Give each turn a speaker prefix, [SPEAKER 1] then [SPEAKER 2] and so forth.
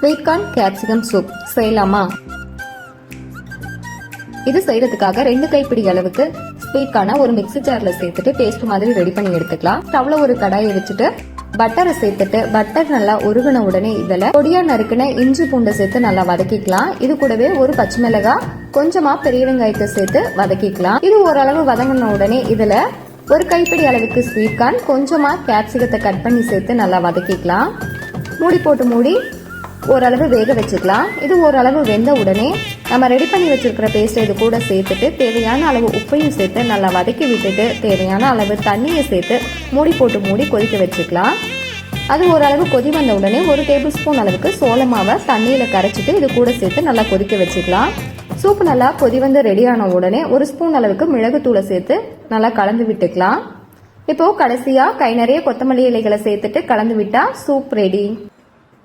[SPEAKER 1] Sweet corn capsicum soup செய்யலாமா? இது செய்யறதுக்காக 2 கைப்பிடி அளவுக்கு ஸ்வீட் கார்னை ஒரு மிக்ஸி ஜார்ல சேர்த்துட்டு பேஸ்ட் மாதிரி ரெடி பண்ணி எடுத்துக்கலாம். ஸ்டவ்ல ஒரு கடாயை வச்சுட்டு பட்டரை சேர்த்துட்டு பட்டர் நல்லா உருகின உடனே இதுல பொடியா நறுக்குன இஞ்சி பூண்டை சேர்த்து நல்லா வதக்கிக்கலாம். இது கூடவே ஒரு பச்சை மிளகாய், கொஞ்சமா பெரிய வெங்காயத்தை சேர்த்து வதக்கிக்கலாம். இது ஓரளவு வதங்கின உடனே இதுல ஒரு கைப்பிடி அளவுக்கு ஸ்வீட் கார்ன், கொஞ்சமா கேப்சிகத்தை கட் பண்ணி சேர்த்து நல்லா வதக்கிக்கலாம். மூடி போட்டு மூடி ஓரளவு வேக வச்சுக்கலாம். இது ஓரளவு வெந்த உடனே நம்ம ரெடி பண்ணி வச்சிருக்கிற பேஸ்ட் இது கூட சேர்த்துட்டு தேவையான அளவு உப்பையும் சேர்த்து நல்லா வதக்கி விட்டுட்டு தேவையான அளவு தண்ணியை சேர்த்து மூடி போட்டு மூடி கொதிக்க வச்சுக்கலாம். அது ஓரளவு கொதி வந்த உடனே 1 டேபிள் ஸ்பூன் அளவுக்கு சோள மாவை தண்ணியில கரைச்சிட்டு இது கூட சேர்த்து நல்லா கொதிக்க வச்சுக்கலாம். சூப் நல்லா கொதி வந்து ரெடியான உடனே 1 ஸ்பூன் அளவுக்கு மிளகுத்தூளை சேர்த்து நல்லா கலந்து விட்டுக்கலாம். இப்போ கடைசியா கை நிறைய கொத்தமல்லி இலைகளை சேர்த்துட்டு கலந்து விட்டா சூப் ரெடி.